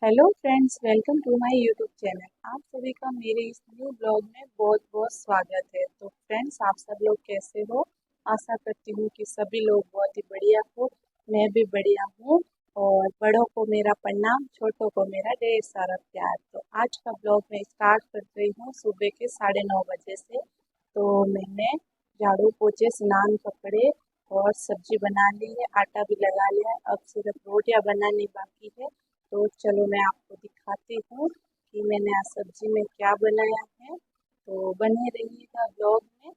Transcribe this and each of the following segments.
Hello friends, welcome to my YouTube channel. आप सभी का मेरे इस न्यू ब्लॉग में बहुत बहुत स्वागत है। तो फ्रेंड्स, आप सब लोग कैसे हो? आशा करती हूँ कि सभी लोग बहुत ही बढ़िया हो। मैं भी बढ़िया हूँ। और बड़ों को मेरा प्रणाम, छोटों को मेरा ढेर सारा प्यार। तो आज का ब्लॉग मैं स्टार्ट कर रही हूँ सुबह के 9:30 बजे से। तो मैंने झाड़ू पोछे स्नान कपड़े और सब्जी बना ली है, आटा भी लगा लिया है। अब सिर्फ रोटियां बनानी बाकी है। तो चलो मैं आपको दिखाती हूँ कि मैंने आज सब्जी में क्या बनाया है। तो बने रहिएगा ब्लॉग में।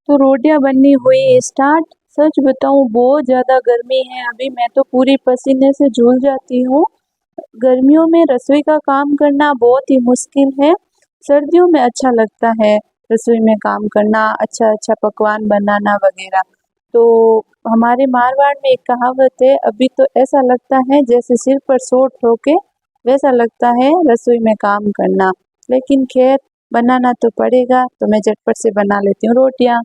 तो रोटियां बननी हुई स्टार्ट। सच बताऊं, बहुत ज़्यादा गर्मी है अभी। मैं तो पूरी पसीने से झूल जाती हूँ। गर्मियों में रसोई का काम करना बहुत ही मुश्किल है। सर्दियों में अच्छा लगता है रसोई में काम करना, अच्छा अच्छा पकवान बनाना वगैरह। तो हमारे मारवाड़ में एक कहावत है, अभी तो ऐसा लगता है जैसे सिर पर सोट ठोके, वैसा लगता है रसोई में काम करना। लेकिन खैर, बनाना तो पड़ेगा, तो मैं झटपट से बना लेती हूँ रोटियाँ।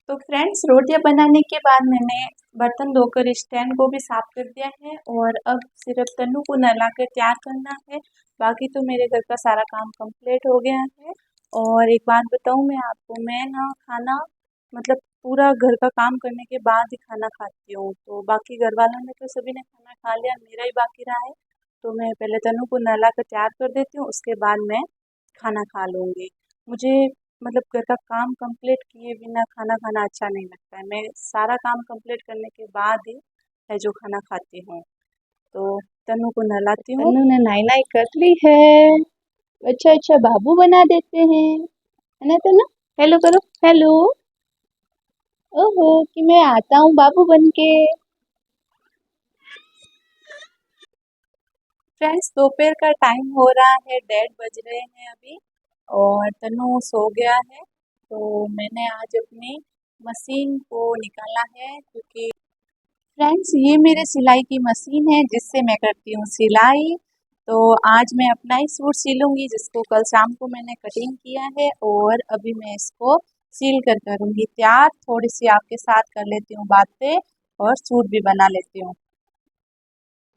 तो फ्रेंड्स, रोटियां बनाने के बाद मैंने बर्तन धोकर स्टैंड को भी साफ कर दिया है और अब सिर्फ तन्नू को नहलाकर तैयार करना है। बाकी तो मेरे घर का सारा काम कंप्लीट हो गया है। और एक बात बताऊं मैं आपको, मैं ना खाना मतलब पूरा घर का काम करने के बाद ही खाना खाती हूँ। तो बाकी घर वालों ने तो सभी ने खाना खा लिया, मेरा ही बाकी रहा है। तो मैं पहले तन्नू को नहला कर तैयार कर देती हूँ, उसके बाद मैं खाना खा लूँगी। मुझे घर का काम कंप्लीट किए बिना खाना खाना अच्छा नहीं लगता है। मैं सारा काम कंप्लीट करने के बाद ही है जो खाना खाती हूँ। तो तन्नू को नहलाती हूँ। तन्नू ने नाई नाई कर ली है। अच्छा अच्छा बाबू बना देते हैं, है ना तन्नू? हेलो करो, हेलो। ओहो कि मैं आता हूँ बाबू बन के। फ्रेंड्स, दोपहर का टाइम हो रहा है, 1:30 बज रहे हैं अभी। और तन्नू सो गया है। तो मैंने आज अपनी मशीन को निकाला है, क्योंकि फ्रेंड्स, ये मेरे सिलाई की मशीन है जिससे मैं करती हूँ सिलाई। तो आज मैं अपना ही सूट सिलूंगी, जिसको कल शाम को मैंने कटिंग किया है। और अभी मैं इसको सिल कर करूंगी तैयार। थोड़ी सी आपके साथ कर लेती हूँ बातें और सूट भी बना लेती हूँ।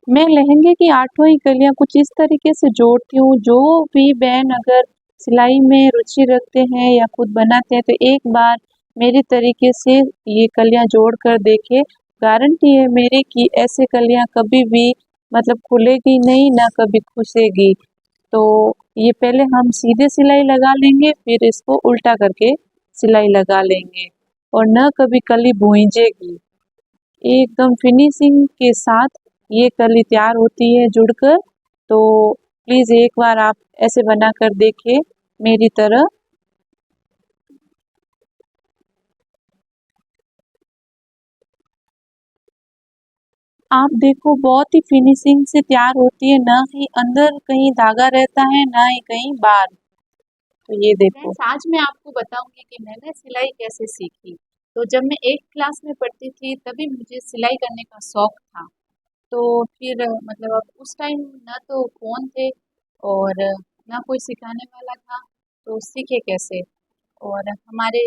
मैं लहंगे की 8 ही कलियां कुछ इस तरीके से जोड़ती हूँ। जो भी बहन अगर सिलाई में रुचि रखते हैं या खुद बनाते हैं, तो एक बार मेरी तरीके से ये कलियां जोड़ कर देखे। गारंटी है मेरी कि ऐसे कलियां कभी भी खुलेगी नहीं, ना कभी खुसेगी। तो ये पहले हम सीधे सिलाई लगा लेंगे, फिर इसको उल्टा करके सिलाई लगा लेंगे, और न कभी कली भूंजेगी। एकदम फिनिशिंग के साथ ये कली तैयार होती है जुड़कर। तो प्लीज़ एक बार आप ऐसे बना कर देखिए मेरी तरह। आप देखो, बहुत ही फिनिशिंग से तैयार होती है, ना ही अंदर कहीं धागा रहता है, ना ही कहीं बाहर। तो ये देखो फ्रेंड्स, आज मैं आपको बताऊंगी कि मैंने सिलाई कैसे सीखी। तो जब मैं 8 क्लास में पढ़ती थी तभी मुझे सिलाई करने का शौक था। तो फिर अब उस टाइम ना तो फ़ोन थे और ना कोई सिखाने वाला था, तो सीखे कैसे? और हमारे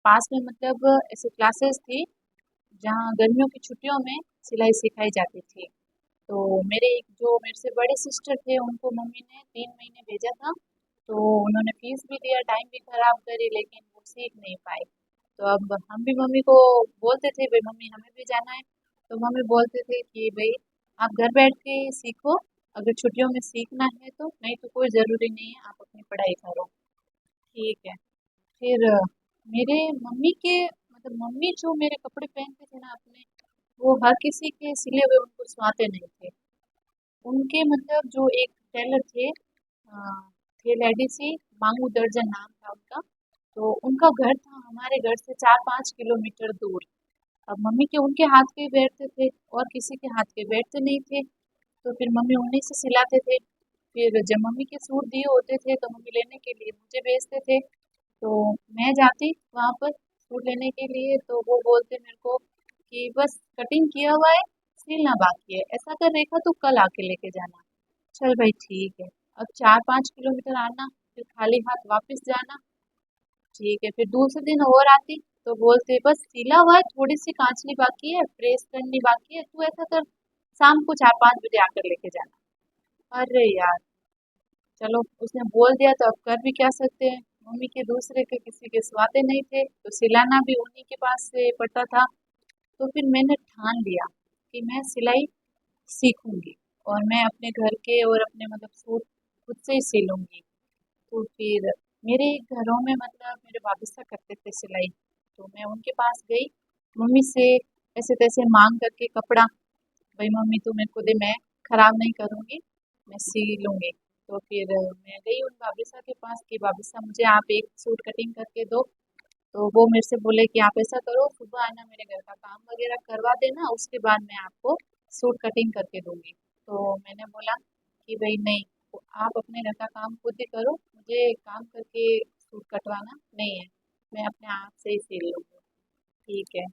पास में ऐसे क्लासेस थी जहाँ गर्मियों की छुट्टियों में सिलाई सिखाई जाती थी। तो मेरे एक जो मेरे से बड़े सिस्टर थे, उनको मम्मी ने 3 महीने भेजा था। तो उन्होंने फीस भी दिया, टाइम भी खराब करी, लेकिन वो सीख नहीं पाए। तो अब हम भी मम्मी को बोलते थे, भाई मम्मी हमें भी जाना है। तो मम्मी बोलते थे कि भाई आप घर बैठ के सीखो, अगर छुट्टियों में सीखना है तो, नहीं तो कोई ज़रूरी नहीं है, आप अपनी पढ़ाई करो। ठीक है। फिर मेरे मम्मी के मम्मी जो मेरे कपड़े पहनते थे ना अपने, वो हर किसी के सिले हुए उनको स्वाते नहीं थे। उनके जो एक टेलर थे, थे लेडीज ही, मांगू दर्जन नाम था उनका। तो उनका घर था हमारे घर से 4-5 किलोमीटर दूर। अब मम्मी के उनके हाथ के ही बैठते थे और किसी के हाथ के बैठते नहीं थे। तो फिर मम्मी उन्हीं से सिलाते थे। फिर जब मम्मी के सूट दिए होते थे तो मम्मी लेने के लिए मुझे भेजते थे। तो मैं जाती वहाँ पर सूट लेने के लिए, तो वो बोलते मेरे को कि बस कटिंग किया हुआ है, सिलना बाकी है, ऐसा कर रेखा तो कल आके लेके जाना। चल भाई ठीक है। अब 4-5 किलोमीटर आना, फिर खाली हाथ वापस जाना। ठीक है, फिर दूसरे दिन और आती तो बोलते बस सिला हुआ है, थोड़ी सी कांचनी बाकी है, प्रेस करनी बाकी है, तू ऐसा कर शाम को 4-5 बजे आकर लेके जाना। अरे यार, चलो उसने बोल दिया तो अब कर भी क्या सकते हैं। मम्मी के दूसरे के किसी के स्वादे नहीं थे, तो सिलाना भी उन्हीं के पास से पड़ता था। तो फिर मैंने ठान लिया कि मैं सिलाई सीखूंगी और मैं अपने घर के और अपने मतलब सूट खुद से ही सिलूंगी। तो फिर मेरे घरों में मतलब मेरे भाभी सा करते थे सिलाई, तो मैं उनके पास गई मम्मी से, ऐसे तैसे मांग करके कपड़ा, भाई मम्मी तू मेरे को दे, मैं खराब नहीं करूंगी, मैं सी लूंगी। तो फिर मैं गई उन भाभी सा के पास कि भाभी सा मुझे आप एक सूट कटिंग करके दो। तो वो मेरे से बोले कि आप ऐसा करो, सुबह आना, मेरे घर का काम वगैरह करवा देना, उसके बाद मैं आपको सूट कटिंग करके दूंगी। तो मैंने बोला कि भाई नहीं, तो आप अपने घर का काम खुद ही करो, मुझे काम करके सूट कटवाना नहीं है, मैं अपने आप से ही सिल लूँगी। ठीक है।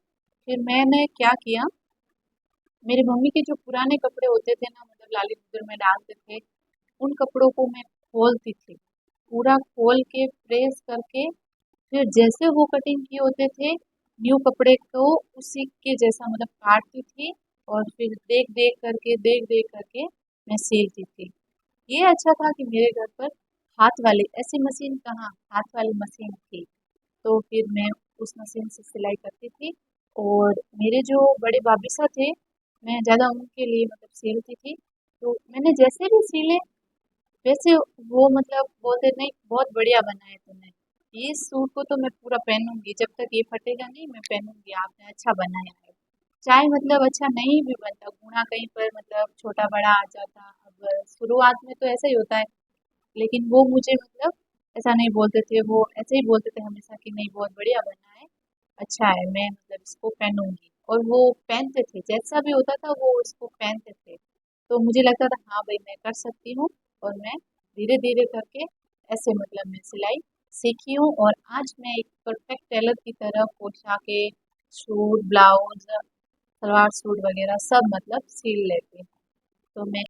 फिर मैंने क्या किया, मेरी मम्मी के जो पुराने कपड़े होते थे ना, मतलब लाली दुधर में डालते थे, उन कपड़ों को मैं खोलती थी, पूरा खोल के प्रेस करके, फिर जैसे वो कटिंग किए होते थे न्यू कपड़े को उसी के जैसा मतलब काटती थी, और फिर देख देख करके मैं सिलती थी। ये अच्छा था कि मेरे घर पर हाथ वाली ऐसी मशीन कहाँ, हाथ वाली मशीन थी। तो फिर मैं उस मशीन से सिलाई करती थी। और मेरे जो बड़े भाभी साहब थे, मैं ज़्यादा उनके लिए मतलब सिलती थी। तो मैंने जैसे भी सिले वैसे वो मतलब बोलते नहीं बहुत बढ़िया बना है तुमने, ये सूट को तो मैं पूरा पहनूंगी, जब तक ये फटेगा नहीं मैं पहनूंगी, आपने अच्छा बनाया है। चाहे मतलब अच्छा नहीं भी बनता, गुणा कहीं पर मतलब छोटा बड़ा आ जाता, अब शुरुआत में तो ऐसा ही होता है, लेकिन वो मुझे मतलब ऐसा नहीं बोलते थे, वो ऐसे ही बोलते थे हमेशा कि नहीं बहुत बढ़िया बना है, अच्छा है, मैं मतलब इसको पहनूंगी। और वो पहनते थे, जैसा भी होता था वो इसको पहनते थे। तो मुझे लगता था हाँ भाई मैं कर सकती हूँ, और मैं धीरे धीरे करके ऐसे मतलब मैं सिलाई सीखी हूँ, और आज मैं एक परफेक्ट टेलर की तरह पोशाकें, सूट, ब्लाउज, सलवार सूट वगैरह सब मतलब सिल लेती हूँ। तो मैं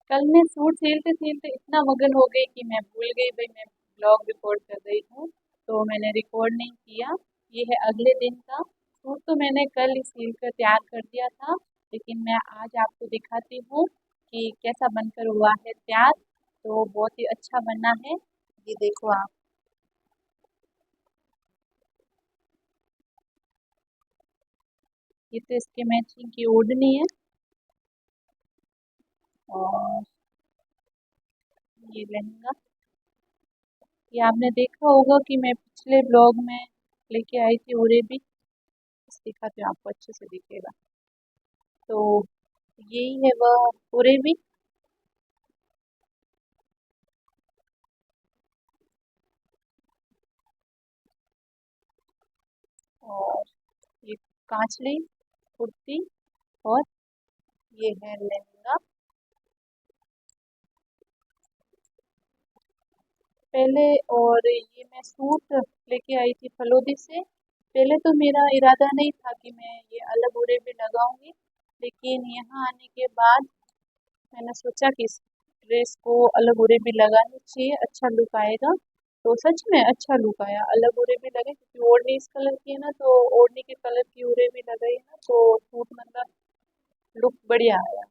कल मैं सूट सिलते सिलते इतना मगन हो गई कि मैं भूल गई भाई मैं ब्लॉग रिकॉर्ड कर रही हूँ, तो मैंने रिकॉर्ड नहीं किया। ये है अगले दिन का सूट, तो मैंने कल ही सिल कर तैयार कर दिया था, लेकिन मैं आज आपको दिखाती हूँ कि कैसा बनकर हुआ है तैयार। तो बहुत ही अच्छा बना है, ये देखो आप। ये तो इसके मैचिंग की ओढ़नी है, और ये लहंगा। ये आपने देखा होगा कि मैं पिछले ब्लॉग में लेके आई थी ओरेबी, दिखाती हूँ आपको अच्छे से दिखेगा। तो यही है वह ओरेबी। और ये कांचली कुर्ती, और ये है लहंगा। पहले, और ये मैं सूट लेके आई थी फलोदी से। पहले तो मेरा इरादा नहीं था कि मैं ये अलग ओरेबी लगाऊंगी, लेकिन यहाँ आने के बाद मैंने सोचा कि इस ड्रेस को अलग ओरेबी लगानी चाहिए, अच्छा लुक आएगा। तो सच में अच्छा लुक आया, अलग ओरेबी लगे, क्योंकि ओढ़नी इस कलर की है ना, तो ओढ़नी के कलर की ओरेबी लगाई है ना, तो सूट मतलब लुक बढ़िया आया।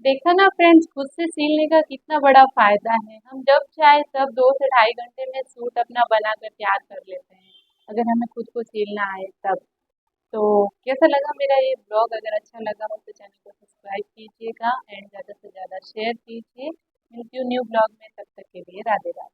देखा ना फ्रेंड्स, खुद से सिलने का कितना बड़ा फायदा है, हम जब चाहे तब 2 से ढाई घंटे में सूट अपना बनाकर तैयार कर लेते हैं, अगर हमें खुद को सिलना है तब। तो कैसा लगा मेरा ये ब्लॉग, अगर अच्छा लगा हो तो चैनल को सब्सक्राइब कीजिएगा एंड ज़्यादा से ज़्यादा शेयर कीजिए। मिलती हूँ न्यू ब्लॉग में, तब तक के लिए राधे राधे।